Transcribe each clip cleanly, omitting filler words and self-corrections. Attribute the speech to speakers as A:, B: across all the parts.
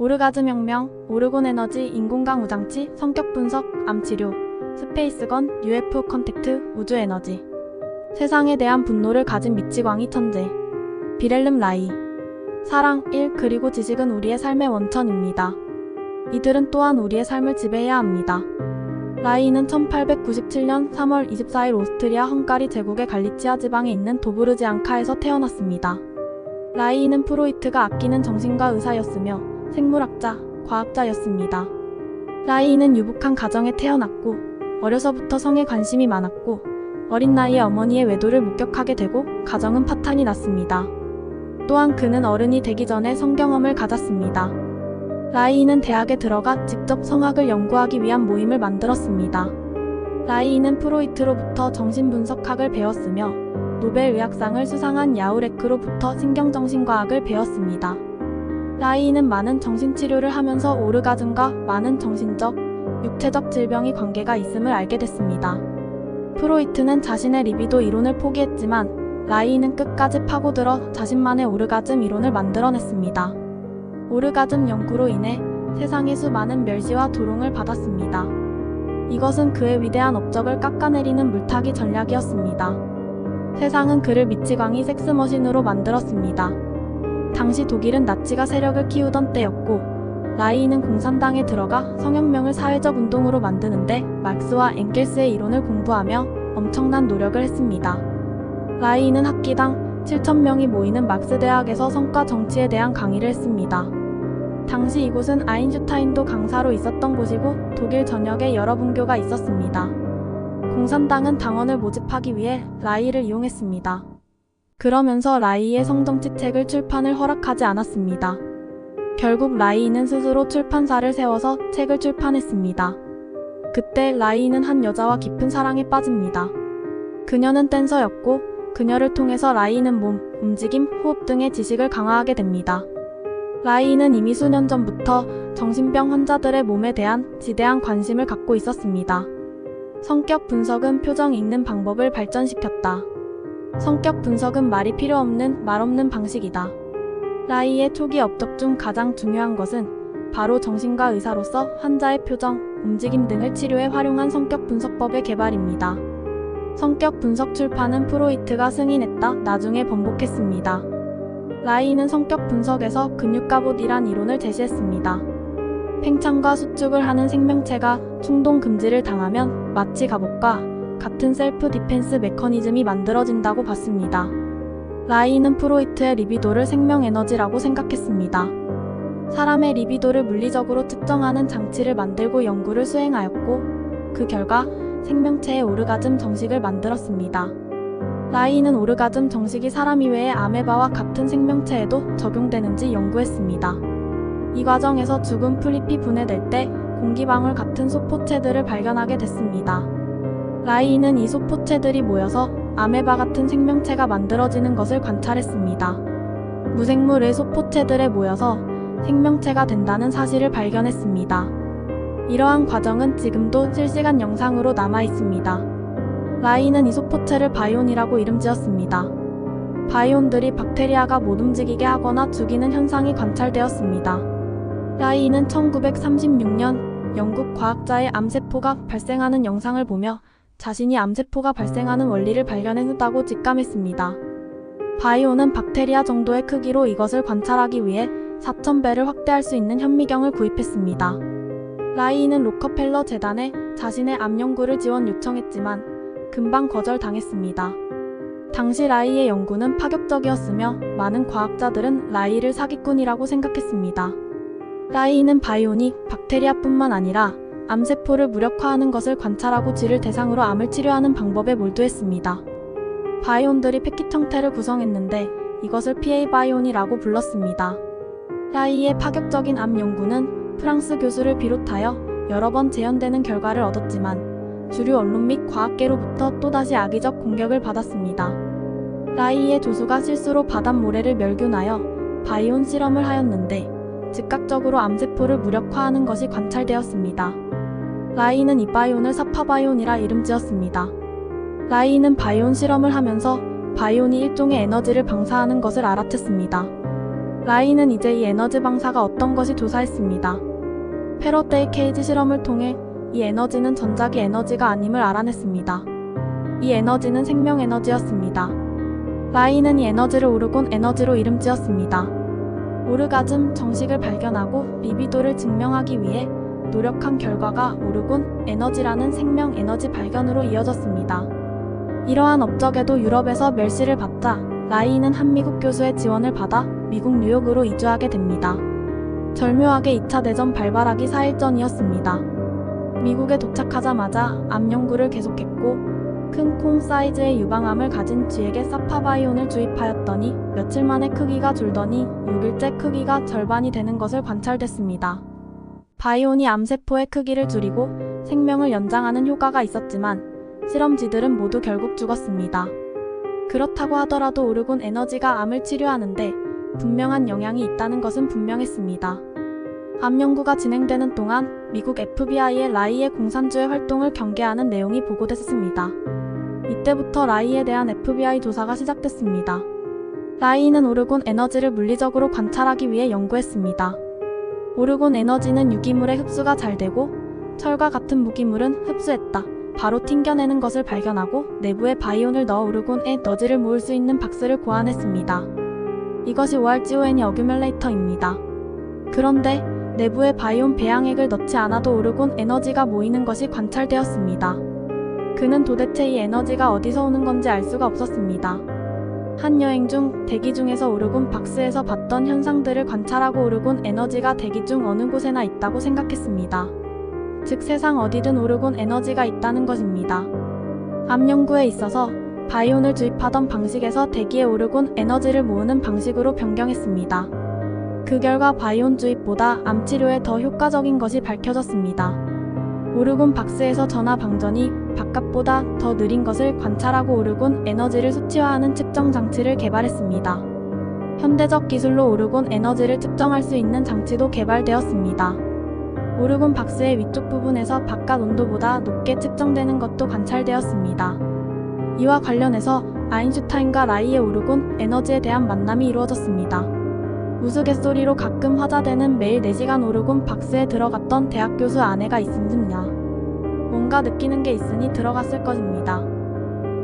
A: 오르가즘 혁명, 오르곤 에너지, 인공강 우장치, 성격 분석, 암 치료, 스페이스건, UFO 컨택트, 우주 에너지. 세상에 대한 분노를 가진 미치광이 천재. 비렐름 라이. 사랑, 일, 그리고 지식은 우리의 삶의 원천입니다. 이들은 또한 우리의 삶을 지배해야 합니다. 라이는 1897년 3월 24일 오스트리아 헝가리 제국의 갈리치아 지방에 있는 도브르지앙카에서 태어났습니다. 라이는 프로이트가 아끼는 정신과 의사였으며 생물학자, 과학자였습니다. 라이는 유복한 가정에 태어났고 어려서부터 성에 관심이 많았고 어린 나이에 어머니의 외도를 목격하게 되고 가정은 파탄이 났습니다. 또한 그는 어른이 되기 전에 성경험을 가졌습니다. 라이는 대학에 들어가 직접 성학을 연구하기 위한 모임을 만들었습니다. 라이는 프로이트로부터 정신분석학을 배웠으며 노벨 의학상을 수상한 야우레크로부터 신경정신과학을 배웠습니다. 라이는 많은 정신치료를 하면서 오르가즘과 많은 정신적, 육체적 질병이 관계가 있음을 알게 됐습니다. 프로이트는 자신의 리비도 이론을 포기했지만 라이는 끝까지 파고들어 자신만의 오르가즘 이론을 만들어냈습니다. 오르가즘 연구로 인해 세상의 수많은 멸시와 조롱을 받았습니다. 이것은 그의 위대한 업적을 깎아내리는 물타기 전략이었습니다. 세상은 그를 미치광이 섹스머신으로 만들었습니다. 당시 독일은 나치가 세력을 키우던 때였고 라이는 공산당에 들어가 성혁명을 사회적 운동으로 만드는데 막스와 엥겔스의 이론을 공부하며 엄청난 노력을 했습니다. 라이는 학기당 7,000명이 모이는 막스 대학에서 성과 정치에 대한 강의를 했습니다. 당시 이곳은 아인슈타인도 강사로 있었던 곳이고 독일 전역에 여러 분교가 있었습니다. 공산당은 당원을 모집하기 위해 라이를 이용했습니다. 그러면서 라이의 성정치 책을 출판을 허락하지 않았습니다. 결국 라이는 스스로 출판사를 세워서 책을 출판했습니다. 그때 라이는 한 여자와 깊은 사랑에 빠집니다. 그녀는 댄서였고 그녀를 통해서 라이는 몸, 움직임, 호흡 등의 지식을 강화하게 됩니다. 라이는 이미 수년 전부터 정신병 환자들의 몸에 대한 지대한 관심을 갖고 있었습니다. 성격 분석은 표정 읽는 방법을 발전시켰다. 성격 분석은 말이 필요 없는 말 없는 방식이다. 라이의 초기 업적 중 가장 중요한 것은 바로 정신과 의사로서 환자의 표정, 움직임 등을 치료에 활용한 성격 분석법의 개발입니다. 성격 분석 출판은 프로이트가 승인했다 나중에 번복했습니다. 라이는 성격 분석에서 근육갑옷이란 이론을 제시했습니다. 팽창과 수축을 하는 생명체가 충동 금지를 당하면 마치 갑옷과 같은 셀프 디펜스 메커니즘이 만들어진다고 봤습니다. 라이는 프로이트의 리비도를 생명 에너지라고 생각했습니다. 사람의 리비도를 물리적으로 측정하는 장치를 만들고 연구를 수행하였고 그 결과 생명체의 오르가즘 정식을 만들었습니다. 라이는 오르가즘 정식이 사람 이외의 아메바와 같은 생명체에도 적용되는지 연구했습니다. 이 과정에서 죽은 풀잎이 분해될 때 공기방울 같은 소포체들을 발견하게 됐습니다. 라이는 이 소포체들이 모여서 아메바 같은 생명체가 만들어지는 것을 관찰했습니다. 무생물의 소포체들에 모여서 생명체가 된다는 사실을 발견했습니다. 이러한 과정은 지금도 실시간 영상으로 남아 있습니다. 라이는 이 소포체를 바이온이라고 이름지었습니다. 바이온들이 박테리아가 못 움직이게 하거나 죽이는 현상이 관찰되었습니다. 라이는 1936년 영국 과학자의 암세포가 발생하는 영상을 보며 자신이 암세포가 발생하는 원리를 발견했다고 직감했습니다. 바이온은 박테리아 정도의 크기로 이것을 관찰하기 위해 4,000배를 확대할 수 있는 현미경을 구입했습니다. 라이는 로커펠러 재단에 자신의 암 연구를 지원 요청했지만 금방 거절당했습니다. 당시 라이의 연구는 파격적이었으며 많은 과학자들은 라이를 사기꾼이라고 생각했습니다. 라이는 바이온이 박테리아뿐만 아니라 암세포를 무력화하는 것을 관찰하고 쥐를 대상으로 암을 치료하는 방법에 몰두했습니다. 바이온들이 패킷 형태를 구성했는데 이것을 PA 바이온이라고 불렀습니다. 라이의 파격적인 암 연구는 프랑스 교수를 비롯하여 여러 번 재현되는 결과를 얻었지만 주류 언론 및 과학계로부터 또다시 악의적 공격을 받았습니다. 라이의 조수가 실수로 바닷모래를 멸균하여 바이온 실험을 하였는데 즉각적으로 암세포를 무력화하는 것이 관찰되었습니다. 라이는 이 바이온을 사파바이온이라 이름지었습니다. 라이는 바이온 실험을 하면서 바이온이 일종의 에너지를 방사하는 것을 알아챘습니다. 라이는 이제 이 에너지 방사가 어떤 것이 조사했습니다. 패러데이 케이지 실험을 통해 이 에너지는 전자기 에너지가 아님을 알아냈습니다. 이 에너지는 생명 에너지였습니다. 라이는 이 에너지를 오르곤 에너지로 이름 지었습니다. 오르가즘 정식을 발견하고 리비도를 증명하기 위해 노력한 결과가 오르곤 에너지라는 생명 에너지 발견으로 이어졌습니다. 이러한 업적에도 유럽에서 멸시를 받자 라이는 한 미국 교수의 지원을 받아 미국 뉴욕으로 이주하게 됩니다. 절묘하게 2차 대전 발발하기 4일 전이었습니다. 미국에 도착하자마자 암 연구를 계속했고 큰 콩 사이즈의 유방암을 가진 쥐에게 사파바이온을 주입하였더니 며칠 만에 크기가 줄더니 6일째 크기가 절반이 되는 것을 관찰됐습니다. 바이온이 암세포의 크기를 줄이고 생명을 연장하는 효과가 있었지만 실험쥐들은 모두 결국 죽었습니다. 그렇다고 하더라도 오르곤 에너지가 암을 치료하는데 분명한 영향이 있다는 것은 분명했습니다. 암 연구가 진행되는 동안 미국 FBI의 라이의 공산주의 활동을 경계하는 내용이 보고됐습니다. 이때부터 라이에 대한 FBI 조사가 시작됐습니다. 라이는 오르곤 에너지를 물리적으로 관찰하기 위해 연구했습니다. 오르곤 에너지는 유기물의 흡수가 잘 되고 철과 같은 무기물은 흡수했다. 바로 튕겨내는 것을 발견하고 내부에 바이온을 넣어 오르곤 에너지를 모을 수 있는 박스를 고안했습니다. 이것이 ORGON이 어규뮬레이터입니다. 그런데 내부에 바이온 배양액을 넣지 않아도 오르곤 에너지가 모이는 것이 관찰되었습니다. 그는 도대체 이 에너지가 어디서 오는 건지 알 수가 없었습니다. 한 여행 중 대기 중에서 오르곤 박스에서 봤던 현상들을 관찰하고 오르곤 에너지가 대기 중 어느 곳에나 있다고 생각했습니다. 즉 세상 어디든 오르곤 에너지가 있다는 것입니다. 암 연구에 있어서 바이온을 주입하던 방식에서 대기에 오르곤 에너지를 모으는 방식으로 변경했습니다. 그 결과 바이온 주입보다 암 치료에 더 효과적인 것이 밝혀졌습니다. 오르곤 박스에서 전화 방전이 바깥보다 더 느린 것을 관찰하고 오르곤 에너지를 수치화하는 측정 장치를 개발했습니다. 현대적 기술로 오르곤 에너지를 측정할 수 있는 장치도 개발되었습니다. 오르곤 박스의 위쪽 부분에서 바깥 온도보다 높게 측정되는 것도 관찰되었습니다. 이와 관련해서 아인슈타인과 라이의 오르곤 에너지에 대한 만남이 이루어졌습니다. 우스갯소리로 가끔 화자되는 매일 4시간 오르곤 박스에 들어갔던 대학 교수 아내가 있은 듯냐. 뭔가 느끼는 게 있으니 들어갔을 것입니다.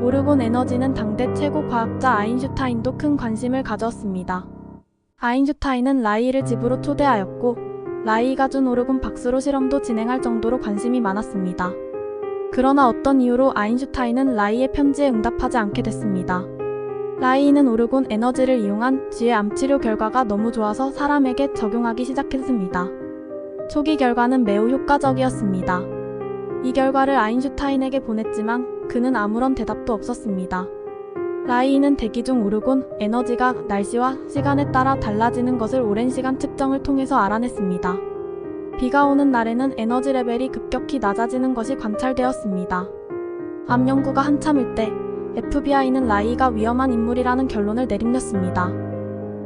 A: 오르곤 에너지는 당대 최고 과학자 아인슈타인도 큰 관심을 가졌습니다. 아인슈타인은 라이를 집으로 초대하였고 라이가 준 오르곤 박스로 실험도 진행할 정도로 관심이 많았습니다. 그러나 어떤 이유로 아인슈타인은 라이의 편지에 응답하지 않게 됐습니다. 라이는 오르곤 에너지를 이용한 쥐의 암치료 결과가 너무 좋아서 사람에게 적용하기 시작했습니다. 초기 결과는 매우 효과적이었습니다. 이 결과를 아인슈타인에게 보냈지만 그는 아무런 대답도 없었습니다. 라이는 대기 중 오르곤 에너지가 날씨와 시간에 따라 달라지는 것을 오랜 시간 측정을 통해서 알아냈습니다. 비가 오는 날에는 에너지 레벨이 급격히 낮아지는 것이 관찰되었습니다. 암 연구가 한참일 때 FBI는 라이가 위험한 인물이라는 결론을 내리렸습니다.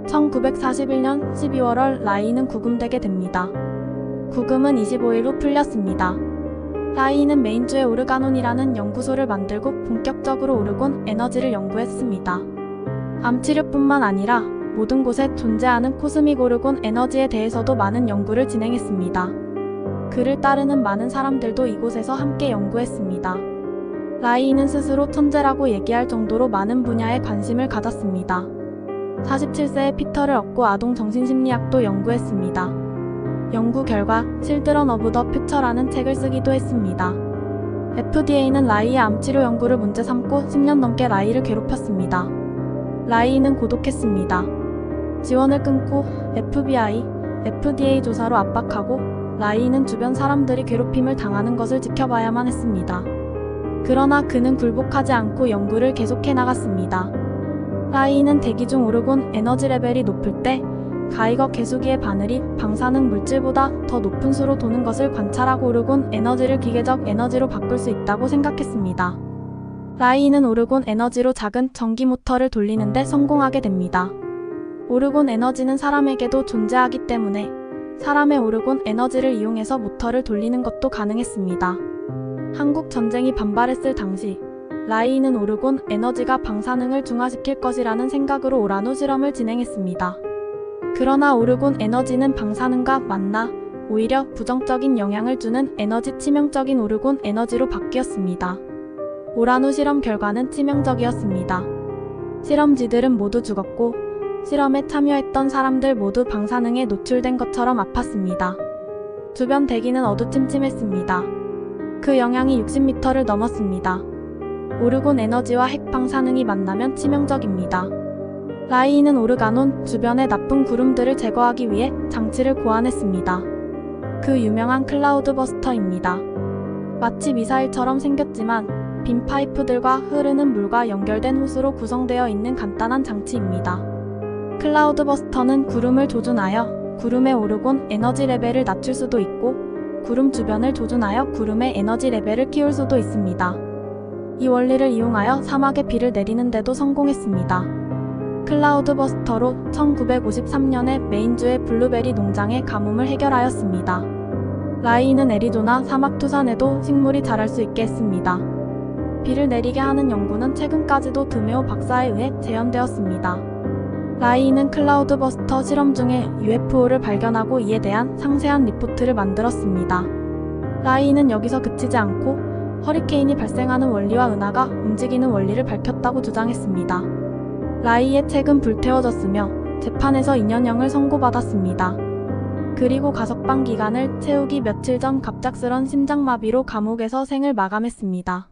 A: 1941년 12월 라이는 구금되게 됩니다. 구금은 25일 후 풀렸습니다. 라이는 메인주의 오르가논이라는 연구소를 만들고 본격적으로 오르곤 에너지를 연구했습니다. 암치료뿐만 아니라 모든 곳에 존재하는 코스믹 오르곤 에너지에 대해서도 많은 연구를 진행했습니다. 그를 따르는 많은 사람들도 이곳에서 함께 연구했습니다. 라이는 스스로 천재라고 얘기할 정도로 많은 분야에 관심을 가졌습니다. 47세에 피터를 얻고 아동 정신심리학도 연구했습니다. 연구 결과 Children of the Future라는 책을 쓰기도 했습니다. FDA는 라이의 암치료 연구를 문제 삼고 10년 넘게 라이를 괴롭혔습니다. 라이는 고독했습니다. 지원을 끊고 FBI, FDA 조사로 압박하고 라이는 주변 사람들이 괴롭힘을 당하는 것을 지켜봐야만 했습니다. 그러나 그는 굴복하지 않고 연구를 계속해 나갔습니다. 라이는 대기 중 오르곤 에너지 레벨이 높을 때 가이거 개수기의 바늘이 방사능 물질보다 더 높은 수로 도는 것을 관찰하고 오르곤 에너지를 기계적 에너지로 바꿀 수 있다고 생각했습니다. 라이는 오르곤 에너지로 작은 전기 모터를 돌리는데 성공하게 됩니다. 오르곤 에너지는 사람에게도 존재하기 때문에 사람의 오르곤 에너지를 이용해서 모터를 돌리는 것도 가능했습니다. 한국 전쟁이 반발했을 당시 라이는 오르곤 에너지가 방사능을 중화시킬 것이라는 생각으로 우라노 실험을 진행했습니다. 그러나 오르곤 에너지는 방사능과 만나 오히려 부정적인 영향을 주는 에너지 치명적인 오르곤 에너지로 바뀌었습니다. 오라누 실험 결과는 치명적이었습니다. 실험지들은 모두 죽었고 실험에 참여했던 사람들 모두 방사능에 노출된 것처럼 아팠습니다. 주변 대기는 어두침침했습니다. 그 영향이 60m를 넘었습니다. 오르곤 에너지와 핵 방사능이 만나면 치명적입니다. 라이인은 오르가논 주변의 나쁜 구름들을 제거하기 위해 장치를 고안했습니다. 그 유명한 클라우드 버스터입니다. 마치 미사일처럼 생겼지만 빈 파이프들과 흐르는 물과 연결된 호스로 구성되어 있는 간단한 장치입니다. 클라우드 버스터는 구름을 조준하여 구름의 오르곤 에너지 레벨을 낮출 수도 있고 구름 주변을 조준하여 구름의 에너지 레벨을 키울 수도 있습니다. 이 원리를 이용하여 사막에 비를 내리는데도 성공했습니다. 클라우드 버스터로 1953년에 메인주의 블루베리 농장의 가뭄을 해결하였습니다. 라이인은 애리조나 사막 투산에도 식물이 자랄 수 있게 했습니다. 비를 내리게 하는 연구는 최근까지도 드메오 박사에 의해 재현되었습니다. 라이인은 클라우드 버스터 실험 중에 UFO를 발견하고 이에 대한 상세한 리포트를 만들었습니다. 라이인은 여기서 그치지 않고 허리케인이 발생하는 원리와 은하가 움직이는 원리를 밝혔다고 주장했습니다. 라이의 책은 불태워졌으며 재판에서 2년형을 선고받았습니다. 그리고 가석방 기간을 채우기 며칠 전 갑작스런 심장마비로 감옥에서 생을 마감했습니다.